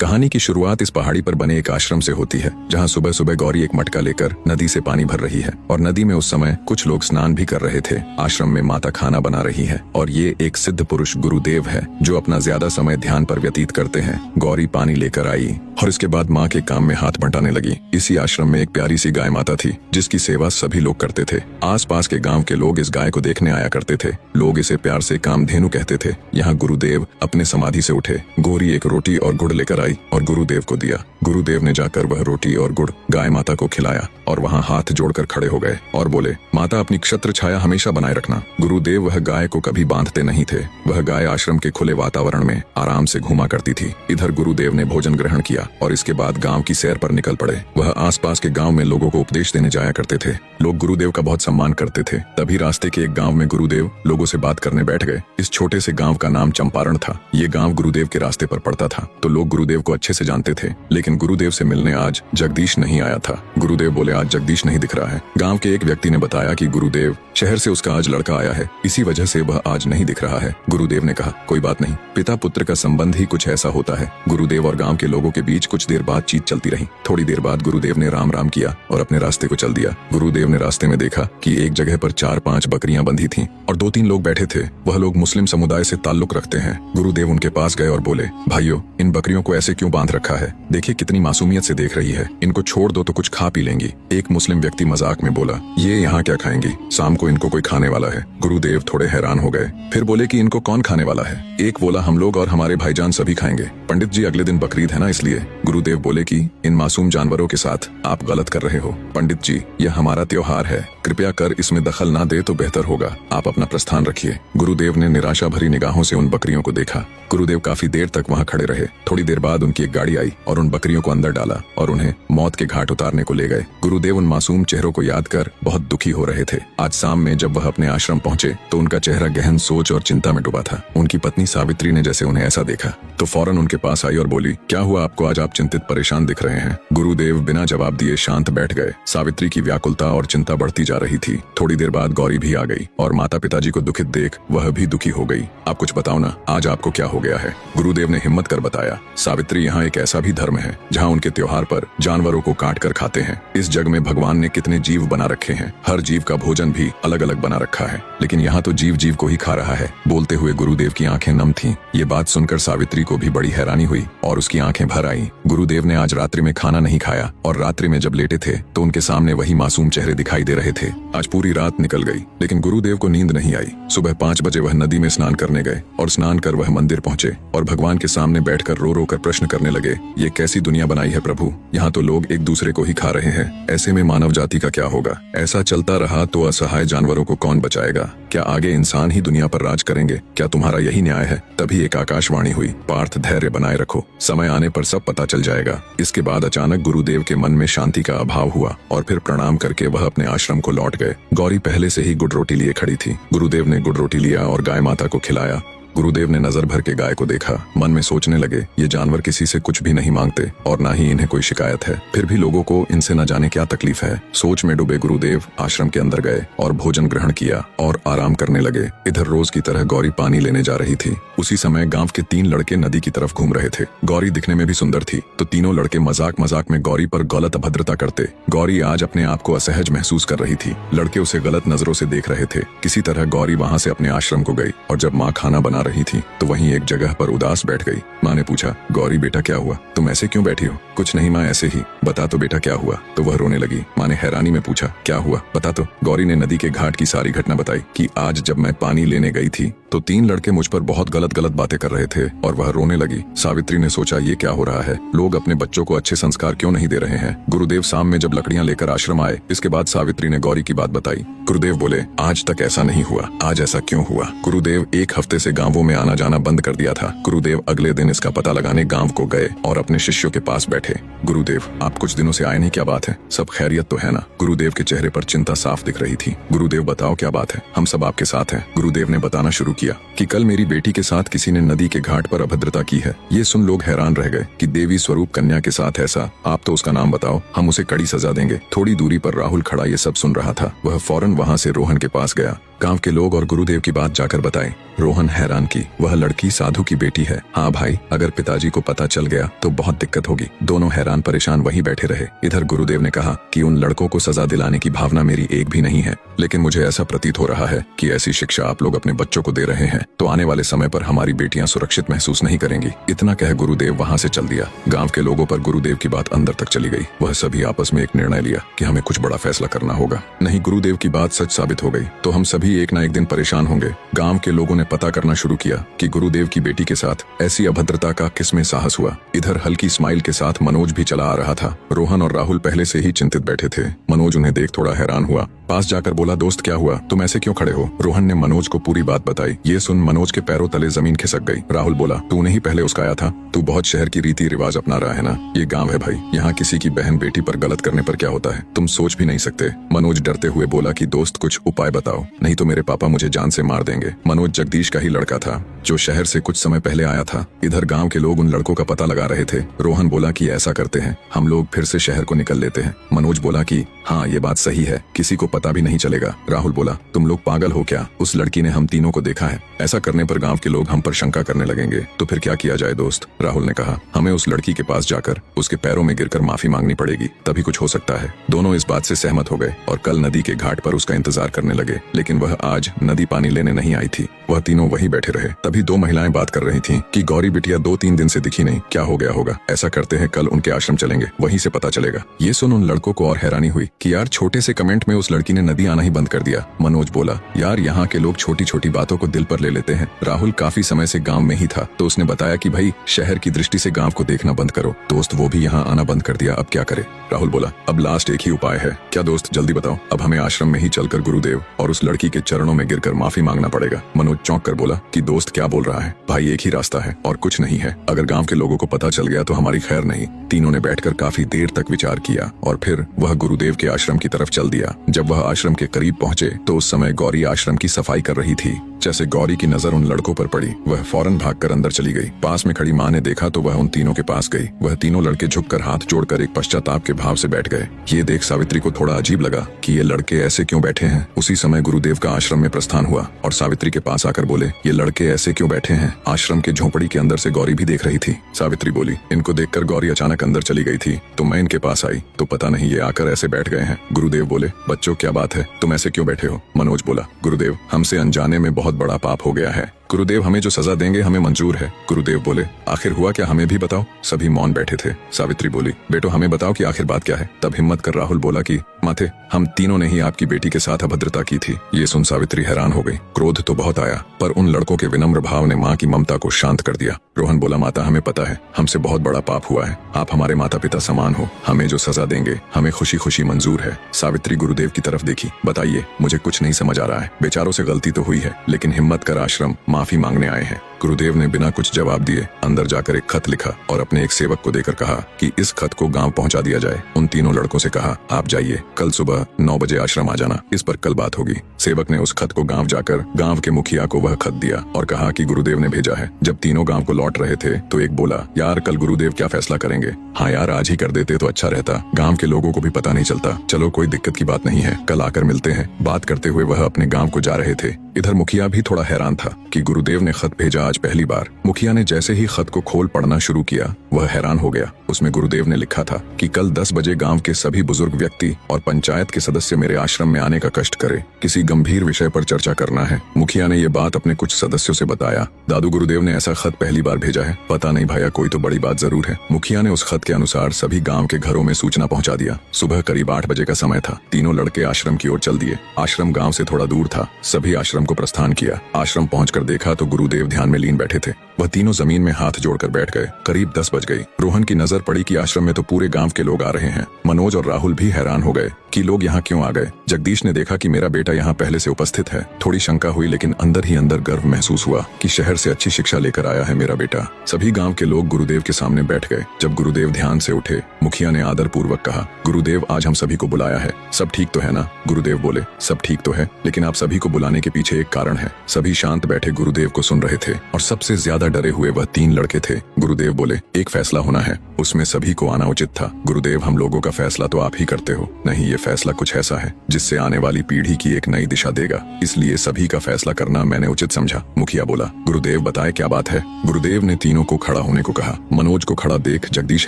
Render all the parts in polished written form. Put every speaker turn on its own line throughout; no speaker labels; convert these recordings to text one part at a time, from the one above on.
कहानी की शुरुआत इस पहाड़ी पर बने एक आश्रम से होती है, जहाँ सुबह सुबह गौरी एक मटका लेकर नदी से पानी भर रही है और नदी में उस समय कुछ लोग स्नान भी कर रहे थे। आश्रम में माता खाना बना रही है और ये एक सिद्ध पुरुष गुरुदेव है जो अपना ज्यादा समय ध्यान पर व्यतीत करते हैं। गौरी पानी लेकर आई और इसके बाद माँ के काम में हाथ बंटाने लगी। इसी आश्रम में एक प्यारी सी गाय माता थी जिसकी सेवा सभी लोग करते थे। आसपास के गांव के लोग इस गाय को देखने आया करते थे। लोग इसे प्यार से कामधेनु कहते थे। यहाँ गुरुदेव अपने समाधि से उठे। गौरी एक रोटी और गुड़ लेकर आई और गुरुदेव को दिया। गुरुदेव ने जाकर वह रोटी और गुड़ गाय माता को खिलाया और वहाँ हाथ जोड़कर खड़े हो गए और बोले, माता अपनी क्षत्र छाया हमेशा बनाए रखना। गुरुदेव वह गाय को कभी बांधते नहीं थे। वह गाय आश्रम के खुले वातावरण में आराम से घूमा करती थी। इधर गुरुदेव ने भोजन ग्रहण किया और इसके बाद गांव की सैर पर निकल पड़े। वह आसपास के गांव में लोगों को उपदेश देने जाया करते थे। लोग गुरुदेव का बहुत सम्मान करते थे। तभी रास्ते के एक गांव में गुरुदेव लोगों से बात करने बैठ गए। इस छोटे से गांव का नाम चंपारण था। ये गांव गुरुदेव के रास्ते पर पड़ता था, तो लोग गुरुदेव को अच्छे से जानते थे। लेकिन गुरुदेव से मिलने आज जगदीश नहीं आया था। गुरुदेव बोले, आज जगदीश नहीं दिख रहा है। गांव के एक व्यक्ति ने बताया कि गुरुदेव शहर से उसका आज लड़का आया है, इसी वजह से वह आज नहीं दिख रहा है। गुरुदेव ने कहा, कोई बात नहीं, पिता पुत्र का संबंध ही कुछ ऐसा होता है। गुरुदेव और गांव के लोगों के बीच कुछ देर बातचीत चलती रही। थोड़ी देर बाद गुरुदेव ने राम राम किया और अपने रास्ते को चल दिया। गुरुदेव ने रास्ते में देखा कि एक जगह पर 4-5 बकरियां बंधी थीं और 2-3 लोग बैठे थे। वह लोग मुस्लिम समुदाय से ताल्लुक रखते हैं। गुरुदेव उनके पास गए और बोले, भाइयों, इन बकरियों को ऐसे क्यों बांध रखा है? देखिए कितनी मासूमियत से देख रही है। इनको छोड़ दो तो कुछ खा पी लेंगी। एक मुस्लिम व्यक्ति मजाक में बोला, ये यहाँ क्या खाएंगी? शाम को इनको कोई खाने वाला है। गुरुदेव थोड़े हैरान हो गए। फिर बोले कि इनको कौन खाने वाला है? एक बोला, हम लोग और हमारे भाईजान सभी खाएंगे। पंडित जी, अगले दिन बकरीद है ना, इसलिए। गुरुदेव बोले कि इन मासूम जानवरों के साथ आप गलत कर रहे हो। पंडित जी, यह हमारा त्योहार है, कृपया कर इसमें दखल ना दे तो बेहतर होगा। आप अपना प्रस्थान रखिए। गुरुदेव ने निराशा भरी निगाहों से उन बकरियों को देखा। गुरुदेव काफी देर तक वहाँ खड़े रहे। थोड़ी देर बाद उनकी एक गाड़ी आई और उन बकरियों को अंदर डाला और उन्हें मौत के घाट उतारने को ले गए। गुरुदेव उन मासूम चेहरों को याद कर बहुत दुखी हो रहे थे। आज शाम में जब वह अपने आश्रम पहुंचे तो उनका चेहरा गहन सोच और चिंता में डूबा था। उनकी पत्नी सावित्री ने जैसे उन्हें ऐसा देखा तो फौरन उनके पास आई और बोली, क्या हुआ आपको? आज आप चिंतित परेशान दिख रहे हैं। गुरुदेव बिना जवाब दिए शांत बैठ गए। सावित्री की व्याकुलता और चिंता बढ़ती जा रही थी। थोड़ी देर बाद गौरी भी आ गई और माता पिताजी को दुखित देख वह भी दुखी हो गई। आप कुछ बताओ ना, आज आपको क्या हो गया है? गुरुदेव ने हिम्मत कर बताया, सावित्री, यहाँ एक ऐसा भी धर्म है जहाँ उनके त्योहार पर जानवरों को काट कर खाते हैं। इस जग में भगवान ने कितने जीव बना रखे हैं, हर जीव का भोजन भी अलग अलग बना रखा है, लेकिन यहाँ तो जीव जीव को ही खा रहा है। बोलते हुए गुरुदेव की आंखें नम थीं। ये बात सुनकर सावित्री को भी बड़ी हैरानी हुई और उसकी आंखें भर आई। गुरुदेव ने आज रात्रि में खाना नहीं खाया और रात्रि में जब लेटे थे तो उनके सामने वही मासूम चेहरे दिखाई दे रहे थे। आज पूरी रात निकल गई लेकिन गुरुदेव को नींद नहीं आई। सुबह 5 बजे वह नदी में स्नान करने गए और स्नान कर वह मंदिर पहुंचे और भगवान के सामने बैठकर रो रो कर प्रश्न करने लगे, ये कैसी दुनिया बनाई है प्रभु? यहाँ तो लोग एक दूसरे को ही खा रहे हैं। ऐसे में मानव जाति का क्या होगा? ऐसा चलता रहा तो असहाय जानवरों को कौन बचाएगा? क्या आगे इंसान ही दुनिया पर राज करेंगे? क्या तुम्हारा यही न्याय है? तभी एक आकाशवाणी हुई, पार्थ धैर्य बनाए रखो, समय आने पर सब पता चल जाएगा। इसके बाद अचानक गुरुदेव के मन में शांति का अभाव हुआ और फिर प्रणाम करके वह अपने आश्रम को लौट गए। गौरी पहले से ही गुड़ रोटी लिए खड़ी थी। गुरुदेव ने गुड़ रोटी लिया और गाय माता को खिलाया। गुरुदेव ने नजर भर के गाय को देखा। मन में सोचने लगे, ये जानवर किसी से कुछ भी नहीं मांगते और ना ही इन्हें कोई शिकायत है, फिर भी लोगों को इनसे न जाने क्या तकलीफ है। सोच में डूबे गुरुदेव आश्रम के अंदर गए और भोजन ग्रहण किया और आराम करने लगे। इधर रोज की तरह गौरी पानी लेने जा रही थी। उसी समय गांव के 3 लड़के नदी की तरफ घूम रहे थे। गौरी दिखने में भी सुंदर थी तो तीनों लड़के मजाक मजाक में गौरी पर गलत अभद्रता करते। गौरी आज अपने आप को असहज महसूस कर रही थी। लड़के उसे गलत नजरों से देख रहे थे। किसी तरह गौरी वहाँ से अपने आश्रम को गई और जब माँ खाना बना रही थी तो वहीं एक जगह पर उदास बैठ गई। माँ ने पूछा, गौरी बेटा क्या हुआ? तुम ऐसे क्यों बैठी हो? कुछ नहीं माँ, ऐसे ही। बता तो बेटा क्या हुआ? तो वह रोने लगी। माँ ने हैरानी में पूछा, क्या हुआ बता तो। गौरी ने नदी के घाट की सारी घटना बताई कि आज जब मैं पानी लेने गई थी तो 3 लड़के मुझ पर बहुत गलत गलत बातें कर रहे थे और वह रोने लगी। सावित्री ने सोचा, ये क्या हो रहा है? लोग अपने बच्चों को अच्छे संस्कार क्यों नहीं दे रहे हैं? गुरुदेव शाम में जब लकड़ियां लेकर आश्रम आए, इसके बाद सावित्री ने गौरी की बात बताई। गुरुदेव बोले, आज तक ऐसा नहीं हुआ, आज ऐसा क्यों हुआ? गुरुदेव 1 हफ्ते से गांवों में आना जाना बंद कर दिया था। गुरुदेव अगले दिन इसका पता लगाने गांव को गए और अपने शिष्यों के पास बैठे। गुरुदेव, आप कुछ दिनों से आए नहीं, क्या बात है? सब खैरियत तो है ना? गुरुदेव के चेहरे पर चिंता साफ दिख रही थी। गुरुदेव बताओ क्या बात है? हम सब आपके साथ हैं। गुरुदेव ने बताना शुरू किया कि कल मेरी बेटी के साथ किसी ने नदी के घाट पर अभद्रता की है। ये सुन लोग हैरान रह गए कि देवी स्वरूप कन्या के साथ ऐसा। आप तो उसका नाम बताओ, हम उसे कड़ी सजा देंगे। थोड़ी दूरी पर राहुल खड़ा ये सब सुन रहा था। वह फौरन वहाँ से रोहन के पास गया गांव के लोग और गुरुदेव की बात जाकर बताई। रोहन हैरान की, वह लड़की साधु की बेटी है। हाँ भाई, अगर पिताजी को पता चल गया तो बहुत दिक्कत होगी। दोनों हैरान परेशान वहीं बैठे रहे। इधर गुरुदेव ने कहा कि उन लड़कों को सजा दिलाने की भावना मेरी एक भी नहीं है, लेकिन मुझे ऐसा प्रतीत हो रहा है कि ऐसी शिक्षा आप लोग अपने बच्चों को दे रहे हैं तो आने वाले समय पर हमारी बेटियां सुरक्षित महसूस नहीं करेंगी। इतना कह गुरुदेव वहां से चल दिया। गांव के लोगों पर गुरुदेव की बात अंदर तक चली गई। वह सभी आपस में एक निर्णय लिया कि हमें कुछ बड़ा फैसला करना होगा, नहीं गुरुदेव की बात सच साबित हो गई तो हम सभी एक ना एक दिन परेशान होंगे। गांव के लोगों ने पता करना शुरू किया कि गुरुदेव की बेटी के साथ ऐसी अभद्रता का किसमें साहस हुआ। इधर हल्की स्माइल के साथ मनोज भी चला आ रहा था। रोहन और राहुल पहले से ही चिंतित बैठे थे। मनोज उन्हें देख थोड़ा हैरान हुआ। पास जाकर बोला, दोस्त क्या हुआ, तुम ऐसे क्यों खड़े हो? रोहन ने मनोज को पूरी बात बताई। ये सुन मनोज के पैरों तले जमीन खिसक गई। राहुल बोला, तूने ही पहले उसका आया था। तू बहुत शहर की रीति रिवाज अपना रहा है ना। ये गांव है भाई, यहाँ किसी की बहन बेटी पर गलत करने पर क्या होता है, तुम सोच भी नहीं सकते। मनोज डरते हुए बोला कि दोस्त कुछ उपाय बताओ, नहीं तो मेरे पापा मुझे जान से मार देंगे। मनोज जगदीश का ही लड़का था जो शहर से कुछ समय पहले आया था। इधर गांव के लोग उन लड़कों का पता लगा रहे थे। रोहन बोला कि ऐसा करते हैं, हम लोग फिर से शहर को निकल लेते हैं। मनोज बोला कि हाँ ये बात सही है, किसी को पता भी नहीं चलेगा। राहुल बोला, तुम लोग पागल हो क्या, उस लड़की ने हम तीनों को देखा है। ऐसा करने पर गांव के लोग हम पर शंका करने लगेंगे तो फिर क्या किया जाए दोस्त? राहुल ने कहा, हमें उस लड़की के पास जाकर उसके पैरों में गिरकर माफी मांगनी पड़ेगी, तभी कुछ हो सकता है। दोनों इस बात से सहमत हो गए और कल नदी के घाट पर उसका इंतजार करने लगे। लेकिन वह आज नदी पानी लेने नहीं आई थी। वह तीनों वहीं बैठे रहे। तभी दो महिलाएं बात कर रही थीं कि गौरी बिटिया 2-3 दिन से दिखी नहीं, क्या हो गया होगा। ऐसा करते हैं कल उनके आश्रम चलेंगे, वहीं से पता चलेगा। ये सुन उन लड़कों को और हैरानी हुई कि यार छोटे से कमेंट में उस लड़की ने नदी आना ही बंद कर दिया। मनोज बोला, यार यहाँ के लोग छोटी छोटी बातों को दिल पर ले लेते हैं। राहुल काफी समय से गांव में ही था तो उसने बताया कि भाई शहर की दृष्टि से गांव को देखना बंद करो। दोस्त वो भी यहाँ आना बंद कर दिया, अब क्या करे? राहुल बोला, अब लास्ट एक ही उपाय है। क्या दोस्त, जल्दी बताओ। अब हमें आश्रम में ही चलकर गुरुदेव और उस लड़की के चरणों में गिरकर माफी मांगना पड़ेगा। मनोज चौंक कर बोला कि दोस्त क्या बोल रहा है भाई, एक ही रास्ता है और कुछ नहीं है। अगर गांव के लोगों को पता चल गया तो हमारी खैर नहीं। तीनों ने बैठकर काफी देर तक विचार किया और फिर वह गुरुदेव के आश्रम की तरफ चल दिया। जब वह आश्रम के करीब पहुंचे तो उस समय गौरी आश्रम की सफाई कर रही थी। जैसे गौरी की नजर उन लड़कों पर पड़ी, वह फौरन भागकर अंदर चली गई। पास में खड़ी माँ ने देखा तो वह उन तीनों के पास गई। वह तीनों लड़के झुककर हाथ जोड़कर एक पश्चाताप के भाव से बैठ गए। ये देख सावित्री को थोड़ा अजीब लगा कि ये लड़के ऐसे क्यों बैठे हैं। उसी समय गुरुदेव का आश्रम में प्रस्थान हुआ और सावित्री के पास आकर बोले, ये लड़के ऐसे क्यों बैठे हैं? आश्रम के झोपड़ी के अंदर से गौरी भी देख रही थी। सावित्री बोली, इनको देखकर गौरी अचानक अंदर चली गई थी तो मैं इनके पास आई तो पता नहीं ये आकर ऐसे बैठ गए हैं। गुरुदेव बोले, बच्चों क्या बात है, तुम ऐसे क्यों बैठे हो? मनोज बोला, गुरुदेव हमसे अनजाने में बहुत बड़ा पाप हो गया है। गुरुदेव हमें जो सजा देंगे हमें मंजूर है। गुरुदेव बोले, आखिर हुआ क्या, हमें भी बताओ। सभी मौन बैठे थे। सावित्री बोली, बेटो हमें बताओ कि आखिर बात क्या है। तब हिम्मत कर राहुल बोला कि माथे, हम तीनों ने ही आपकी बेटी के साथ अभद्रता की थी। ये सुन सावित्री हैरान हो गई। क्रोध तो बहुत आया पर उन लड़कों के विनम्र भाव ने माँ की ममता को शांत कर दिया। रोहन बोला, माता हमें पता है हमसे बहुत बड़ा पाप हुआ है, आप हमारे माता पिता समान हो, हमें जो सजा देंगे हमें खुशी खुशी मंजूर है। सावित्री गुरुदेव की तरफ देखी, बताइए मुझे कुछ नहीं समझ आ रहा है। बेचारों से गलती तो हुई है लेकिन हिम्मत कर आश्रम माफी मांगने आए हैं। गुरुदेव ने बिना कुछ जवाब दिए अंदर जाकर एक खत लिखा और अपने एक सेवक को देकर कहा कि इस खत को गांव पहुंचा दिया जाए। उन तीनों लड़कों से कहा, आप जाइए, कल सुबह 9 बजे आश्रम आ जाना, इस पर कल बात होगी। सेवक ने उस खत को गांव जाकर गांव के मुखिया को वह खत दिया और कहा कि गुरुदेव ने भेजा है। जब तीनों गांव को लौट रहे थे तो एक बोला, यार कल गुरुदेव क्या फैसला करेंगे? हाँ यार आज ही कर देते तो अच्छा रहता, गांव के लोगों को भी पता नहीं चलता। चलो कोई दिक्कत की बात नहीं है, कल आकर मिलते हैं। बात करते हुए वह अपने गांव को जा रहे थे। इधर मुखिया भी थोड़ा हैरान था कि गुरुदेव ने खत भेजा आज पहली बार। मुखिया ने जैसे ही खत को खोल पढ़ना शुरू किया वह हैरान हो गया। उसमें गुरुदेव ने लिखा था कि कल 10 बजे गांव के सभी बुजुर्ग व्यक्ति और पंचायत के सदस्य मेरे आश्रम में आने का कष्ट करे, किसी गंभीर विषय पर चर्चा करना है। मुखिया ने ये बात अपने कुछ सदस्यों से बताया। दादू गुरुदेव ने ऐसा खत पहली बार भेजा है, पता नहीं भाया कोई तो बड़ी बात जरूर है। मुखिया ने उस खत के अनुसार सभी गांव के घरों में सूचना पहुंचा दिया। सुबह करीब 8 बजे का समय था। तीनों लड़के आश्रम की ओर चल दिए। आश्रम गांव से थोड़ा दूर था। सभी आश्रम को प्रस्थान किया। आश्रम पहुंचकर देखा तो गुरुदेव ध्यान में लीन बैठे थे। वह तीनों जमीन में हाथ जोड़कर बैठ गए। करीब 10 बज गई। रोहन की नजर पड़ी कि आश्रम में तो पूरे गांव के लोग आ रहे हैं। मनोज और राहुल भी हैरान हो गए कि लोग यहाँ क्यों आ गए। जगदीश ने देखा कि मेरा बेटा यहाँ पहले से उपस्थित है। थोड़ी शंका हुई लेकिन अंदर ही अंदर गर्व महसूस हुआ कि शहर से अच्छी शिक्षा लेकर आया है मेरा बेटा। सभी गांव के लोग गुरुदेव के सामने बैठ गए। जब गुरुदेव ध्यान से उठे, मुखिया ने आदर पूर्वक कहा, गुरुदेव आज हम सभी को बुलाया है, सब ठीक तो है ना? गुरुदेव बोले, सब ठीक तो है, लेकिन आप सभी को बुलाने के पीछे एक कारण है। सभी शांत बैठे गुरुदेव को सुन रहे थे और सबसे ज्यादा डरे हुए वह 3 लड़के थे। गुरुदेव बोले, एक फैसला होना है। उसमें सभी को आना उचित था। गुरुदेव, हम लोगों का फैसला तो आप ही करते हो। नहीं, ये फैसला कुछ ऐसा है जिससे आने वाली पीढ़ी की एक नई दिशा देगा, इसलिए सभी का फैसला करना मैंने उचित समझा। मुखिया बोला, गुरुदेव बताए क्या बात है। गुरुदेव ने तीनों को खड़ा होने को कहा। मनोज को खड़ा देख जगदीश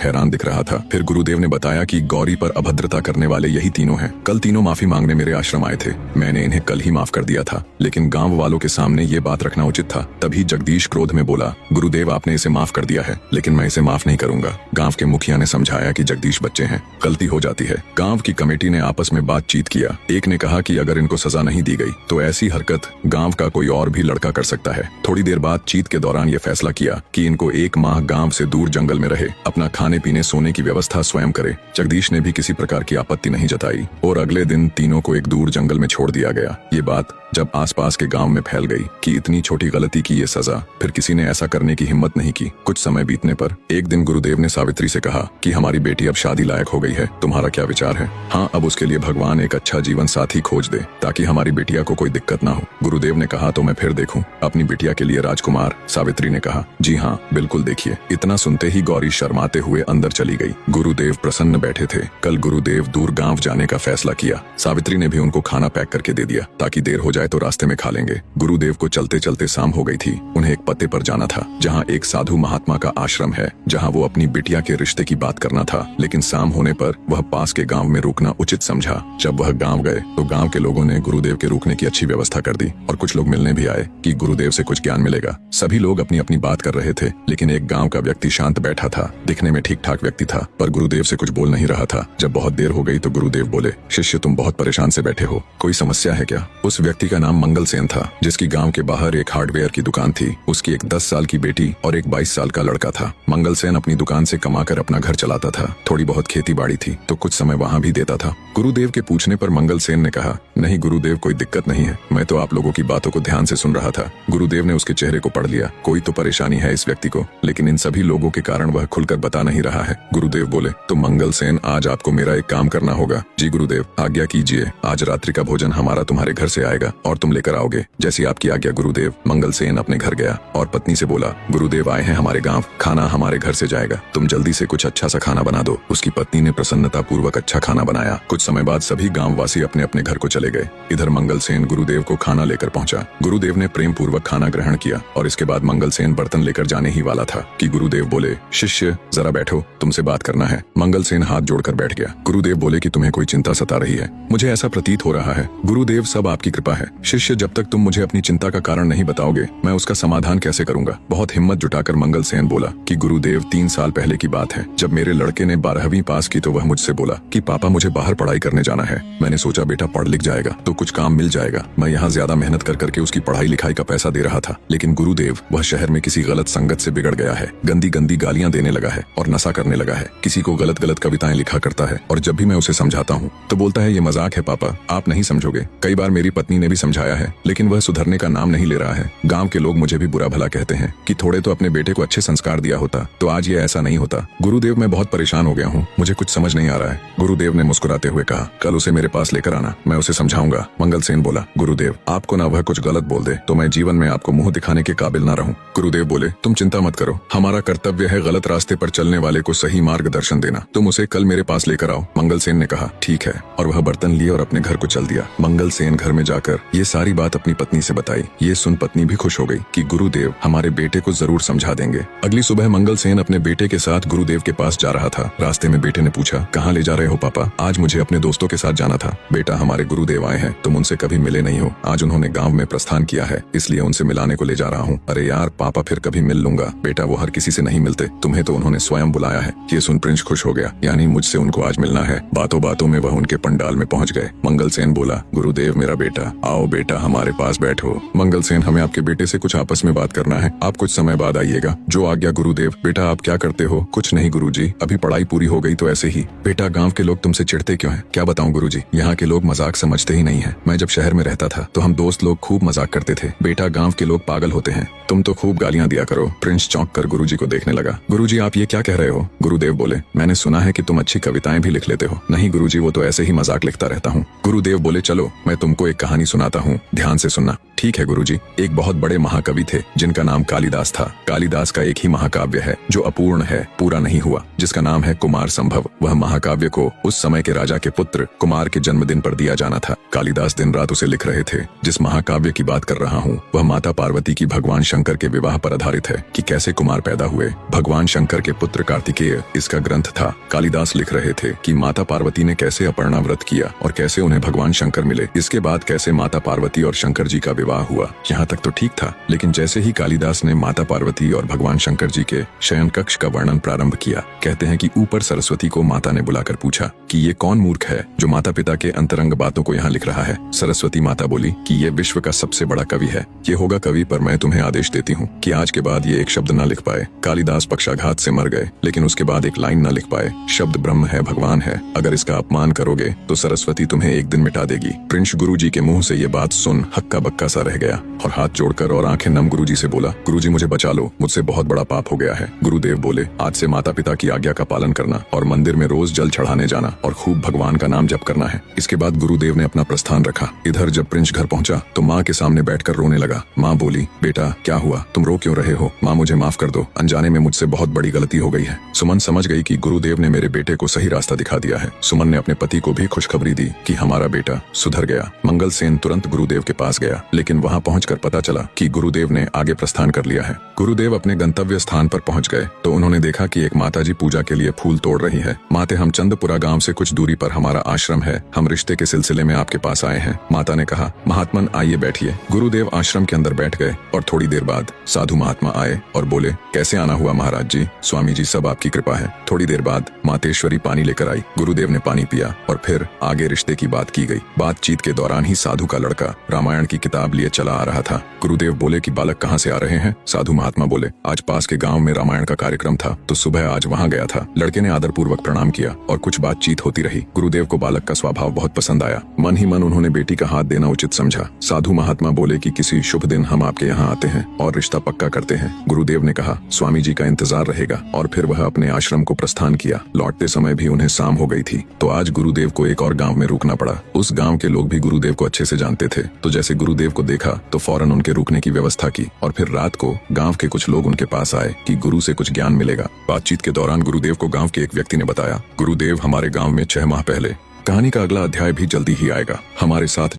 हैरान दिख रहा था। फिर गुरुदेव ने बताया कि गौरी पर अभद्रता करने वाले यही तीनों हैं। कल तीनों माफी मांगने मेरे आश्रम आए थे। मैंने इन्हें कल ही माफ कर दिया था, लेकिन गांव वालों के सामने ये बात रखना उचित था। तभी जगदीश क्रोध में बोला, गुरुदेव आपने इसे माफ कर दिया है, लेकिन मैं इसे माफ नहीं करूंगा। गांव के मुखिया ने समझाया कि जगदीश बच्चे हैं, गलती हो जाती है। गांव की कमेटी ने आपस में बातचीत किया। एक ने कहा कि अगर इनको सजा नहीं दी गई तो ऐसी हरकत गांव का कोई और भी लड़का कर सकता है। थोड़ी देर बातचीत के दौरान ये फैसला किया कि इनको 1 माह गांव से दूर जंगल में रहे, अपना खाने पीने सोने की व्यवस्था स्वयं करे। जगदीश ने भी किसी प्रकार की आपत्ति नहीं जताई और अगले दिन तीनों को एक दूर जंगल में छोड़ दिया गया। ये बात जब आसपास के गांव में फैल गई कि इतनी छोटी गलती की ये सजा, फिर किसी ने ऐसा करने की हिम्मत नहीं की। कुछ समय बीतने पर एक दिन गुरुदेव ने सावित्री से कहा कि हमारी बेटी अब शादी लायक हो गई है, तुम्हारा क्या विचार है? हाँ, अब उसके लिए भगवान एक अच्छा जीवन साथी खोज दे ताकि हमारी बिटिया को कोई दिक्कत ना हो। गुरुदेव ने कहा, तो मैं फिर देखूं अपनी बिटिया के लिए राजकुमार। सावित्री ने कहा, जी हाँ बिल्कुल देखिए। इतना सुनते ही गौरी शर्माते हुए अंदर चली गई। गुरुदेव प्रसन्न बैठे थे। कल गुरुदेव दूर गांव जाने का फैसला किया। सावित्री ने भी उनको खाना पैक करके दे दिया ताकि देर हो जाए तो रास्ते में खा लेंगे। गुरुदेव को चलते चलते शाम हो गई थी। उन्हें एक पते पर जाना था जहाँ एक साधु महात्मा का आश्रम है, जहाँ वो अपनी बिटिया के रिश्ते की बात करना था। लेकिन शाम होने पर वह पास के गांव में रुकना उचित समझा। जब वह गांव गए तो गांव के लोगों ने गुरुदेव के रुकने की अच्छी व्यवस्था कर दी और कुछ लोग मिलने भी आए कि गुरुदेव से कुछ ज्ञान मिलेगा। सभी लोग अपनी अपनी बात कर रहे थे, लेकिन एक गांव का व्यक्ति शांत बैठा था। दिखने में ठीक ठाक व्यक्ति था, पर गुरुदेव से कुछ बोल नहीं रहा था। जब बहुत देर हो गई तो गुरुदेव बोले, शिष्य तुम बहुत परेशान से बैठे हो, कोई समस्या है क्या? उस व्यक्ति का नाम मंगल सेन था, जिसकी गांव के बाहर एक हार्डवेयर की दुकान थी। उसकी एक 10 साल की बेटी और एक 22 साल का लड़का था। मंगल सेन अपनी दुकान से कमाकर अपना घर चलाता था। थोड़ी बहुत खेती बाड़ी थी तो कुछ समय वहाँ भी देता था। गुरुदेव के पूछने पर मंगल सेन ने कहा, नहीं गुरुदेव, कोई दिक्कत नहीं है, मैं तो आप लोगों की बातों को ध्यान से सुन रहा था। गुरुदेव ने उसके चेहरे को पढ़ लिया, कोई तो परेशानी है इस व्यक्ति को, लेकिन इन सभी लोगों के कारण वह खुलकर बता नहीं रहा है। गुरुदेव बोले, तो मंगल सेन आज आपको मेरा एक काम करना होगा। जी गुरुदेव, आज्ञा कीजिए। आज रात्रि का भोजन हमारा तुम्हारे घर से आएगा और तुम लेकर आओगे। जैसी आपकी आज्ञा गुरुदेव। मंगल सेन अपने घर गया और पत्नी से बोला, गुरुदेव आए हैं हमारे गांव, खाना हमारे घर से जाएगा, तुम जल्दी से कुछ अच्छा सा खाना बना दो। उसकी पत्नी ने प्रसन्नता पूर्वक अच्छा खाना बनाया। कुछ समय बाद सभी गांववासी अपने अपने घर को चले गए। इधर मंगल सेन गुरुदेव को खाना लेकर पहुंचा। गुरुदेव ने प्रेम पूर्वक खाना ग्रहण किया और इसके बाद मंगल सेन बर्तन लेकर जाने ही वाला था कि गुरुदेव बोले, शिष्य जरा बैठो, तुमसे बात करना है। मंगल सेन हाथ जोड़कर बैठ गया। गुरुदेव बोले कि तुम्हें कोई चिंता सता रही है, मुझे ऐसा प्रतीत हो रहा है। गुरुदेव, सब आपकी कृपा है। शिष्य, जब तक तुम मुझे अपनी चिंता का कारण नहीं बताओगे मैं उसका समाधान कैसे करूंगा? बहुत हिम्मत जुटाकर मंगल सेन बोला कि गुरुदेव 3 साल पहले की बात है, जब मेरे लड़के ने 12वीं पास की तो वह मुझसे बोला कि पापा मुझे बाहर पढ़ाई करने जाना है। मैंने सोचा बेटा पढ़ लिख जाएगा तो कुछ काम मिल जाएगा। मैं यहाँ ज्यादा मेहनत कर करके उसकी पढ़ाई लिखाई का पैसा दे रहा था, लेकिन गुरुदेव वह शहर में किसी गलत संगत से बिगड़ गया है। गंदी गंदी गालियां देने लगा है और नशा करने लगा है। किसी को गलत गलत कविताएं लिखा करता है और जब भी मैं उसे समझाता हूँ तो बोलता है ये मजाक है पापा, आप नहीं समझोगे। कई बार मेरी पत्नी ने भी समझाया है, लेकिन वह सुधरने का नाम नहीं ले रहा है। गांव के लोग मुझे भी बुरा भला कहते हैं कि थोड़े तो अपने बेटे को अच्छे संस्कार दिया होता तो आज ये ऐसा नहीं होता। गुरुदेव, मैं बहुत परेशान हो गया हूँ, मुझे कुछ समझ नहीं आ रहा है। गुरुदेव ने मुस्कुराते हुए कहा, कल उसे मेरे पास लेकर आना, मैं उसे समझाऊंगा। मंगल सेन बोला, गुरुदेव आपको ना वह कुछ गलत बोल दे तो मैं जीवन में आपको मुंह दिखाने के काबिल ना रहूं। गुरुदेव बोले, तुम चिंता मत करो, हमारा कर्तव्य है गलत रास्ते पर चलने वाले को सही मार्गदर्शन देना। तुम उसे कल मेरे पास लेकर आओ। मंगल सेन ने कहा, ठीक है, और वह बर्तन लिए और अपने घर को चल दिया। मंगल सेन घर में जाकर ये सारी बात अपनी पत्नी से बताई। ये सुन पत्नी भी खुश हो गई कि गुरुदेव हमारे बेटे को जरूर समझा देंगे। अगली सुबह मंगल सेन अपने बेटे के साथ गुरुदेव के पास जा रहा था। रास्ते में बेटे ने पूछा, कहाँ ले जा रहे हो पापा? आज मुझे अपने दोस्तों के साथ जाना था। बेटा, हमारे गुरुदेव आए हैं, तुम उनसे कभी मिले नहीं हो। आज उन्होंने गांव में प्रस्थान किया है, इसलिए उनसे मिलाने को ले जा रहा हूँ। अरे यार पापा, फिर कभी मिल लूंगा। बेटा, वो हर किसी से नहीं मिलते, तुम्हें तो उन्होंने स्वयं बुलाया है। ये सुन प्रिंस खुश हो गया, यानी मुझसे उनको आज मिलना है। बातों बातों में वह उनके पंडाल में पहुंच गए। मंगल सेन बोला, गुरुदेव मेरा बेटा, आओ बेटा हमारे पास बैठो। मंगल सेन, हमें आपके बेटे से कुछ आपस में बात करना है, आप कुछ समय बाद आइएगा। जो आज्ञा गुरुदेव। बेटा, आप क्या करते हो? कुछ नहीं गुरुजी, अभी पढ़ाई पूरी हो गई तो ऐसे ही। बेटा, गांव के लोग तुमसे चिढ़ते क्यों हैं? क्या बताऊं गुरुजी, यहाँ के लोग मजाक समझते ही नहीं है। मैं जब शहर में रहता था तो हम दोस्त लोग खूब मजाक करते थे। बेटा, गांव के लोग पागल होते हैं, तुम तो खूब गालियां दिया करो। प्रिंस चौंक कर गुरुजी को देखने लगा। गुरुजी, आप ये क्या कह रहे हो? गुरुदेव बोले, मैंने सुना है कि तुम अच्छी कविताएं भी लिख लेते हो। नहीं गुरुजी, वो तो ऐसे ही मजाक लिखता रहता हूँ। गुरुदेव बोले, चलो मैं तुमको एक कहानी सुनाता हूँ, ध्यान से सुनना। ठीक है गुरुजी। एक बहुत बड़े महाकवि थे जिनका नाम कालिदास था। कालिदास का एक ही महाकाव्य है जो अपूर्ण है, पूरा नहीं हुआ, जिसका नाम है कुमार संभव। वह महाकाव्य को उस समय के राजा के पुत्र कुमार के जन्मदिन पर दिया जाना था। कालिदास दिन रात उसे लिख रहे थे। जिस महाकाव्य की बात कर रहा हूँ वह माता पार्वती की भगवान शंकर के विवाह पर आधारित है कि कैसे कुमार पैदा हुए। भगवान शंकर के पुत्र कार्तिकेय इसका ग्रंथ था। कालिदास लिख रहे थे कि माता पार्वती ने कैसे अपर्णा व्रत किया और कैसे उन्हें भगवान शंकर मिले। इसके बाद कैसे माता पार्वती और शंकर जी का विवाह हुआ। यहाँ तक तो ठीक था, लेकिन जैसे ही कालिदास ने माता पार्वती और भगवान शंकर जी के शयन कक्ष का वर्णन प्रारंभ किया, कहते हैं कि ऊपर सरस्वती को माता ने बुलाकर पूछा कि ये कौन मूर्ख है जो माता पिता के अंतरंग बातों को यहाँ लिख रहा है। सरस्वती माता बोली कि ये विश्व का सबसे बड़ा कवि है, ये होगा कवि, पर मैं तुम्हें आदेश देती हूँ कि आज के बाद ये एक शब्द न लिख पाए। कालिदास पक्षाघात से मर गए, लेकिन उसके बाद एक लाइन न लिख पाए। शब्द ब्रह्म है, भगवान है, अगर इसका अपमान करोगे तो सरस्वती तुम्हें एक दिन मिटा देगी। प्रिंस गुरुजी के मुंह से ये बात सुन हक्का बक्का सा रह गया और हाथ जोड़कर और आंखें नम गुरुजी से बोला, गुरुजी मुझे बचा लो, मुझसे बहुत बड़ा पाप हो गया है। गुरुदेव बोले, आज से माता पिता की आज्ञा का पालन करना और मंदिर में रोज जल चढ़ाने जाना और खूब भगवान का नाम जप करना है। इसके बाद गुरुदेव ने अपना प्रस्थान रखा। इधर जब प्रिंस घर पहुंचा तो माँ के सामने बैठकर रोने लगा। माँ बोली, बेटा क्या हुआ, तुम रो क्यों रहे हो? माँ मुझे माफ कर दो, अनजाने में मुझसे बहुत बड़ी गलती हो गई है। सुमन समझ गई कि गुरुदेव ने मेरे बेटे को सही रास्ता दिखा दिया है। सुमन ने अपने पति को भी खुशखबरी दी कि हमारा बेटा सुधर गया। मंगल सेन तुरंत गुरुदेव के पास गया, लेकिन वहाँ पहुंचकर पता चला कि गुरुदेव ने आगे प्रस्थान कर लिया है। गुरुदेव अपने गंतव्य स्थान पर पहुंच गए तो उन्होंने देखा कि एक माताजी पूजा के लिए फूल तोड़ रही है। माते, हम चंदपुरा गांव से कुछ दूरी पर हमारा आश्रम है, हम रिश्ते के सिलसिले में आपके पास आए हैं। माता ने कहा, महात्मन आइए बैठिए। गुरुदेव आश्रम के अंदर बैठ गए और थोड़ी देर बाद साधु महात्मा आए और बोले, कैसे आना हुआ महाराज जी? स्वामी जी, सब आपकी कृपा है। थोड़ी देर बाद मातेश्वरी पानी लेकर आई। गुरुदेव ने पानी पिया और फिर आगे रिश्ते की बात की गई। बातचीत के दौरान ही साधु का लड़का रामायण की किताब लिए चला आ रहा था। गुरुदेव बोले कि बालक कहाँ से आ रहे हैं? साधु महात्मा बोले, आज पास के गांव में रामायण का कार्यक्रम था तो सुबह आज वहां गया था। लड़के ने आदर पूर्वक प्रणाम किया और कुछ बातचीत होती रही। गुरुदेव को बालक का स्वभाव बहुत पसंद आया। मन ही मन उन्होंने बेटी का हाथ देना उचित समझा। साधु महात्मा बोले कि किसी शुभ दिन हम आपके यहाँ आते हैं और रिश्ता पक्का करते हैं। गुरुदेव ने कहा, स्वामी जी का इंतजार रहेगा, और फिर वह अपने आश्रम को प्रस्थान किया। लौटते समय भी उन्हें शाम हो गई थी तो आज गुरुदेव को एक और गाँव में रुकना पड़ा। उस गाँव के लोग भी गुरुदेव को अच्छे से जानते थे, तो जैसे गुरुदेव को देखा तो फौरन उनके रुकने की व्यवस्था की और फिर रात को गांव के कुछ लोग उनके पास आए कि गुरु से कुछ ज्ञान मिलेगा। बातचीत के दौरान गुरुदेव को गांव के एक व्यक्ति ने बताया, गुरुदेव हमारे गांव में 6 माह पहले। कहानी का अगला अध्याय भी जल्दी ही आएगा। हमारे साथ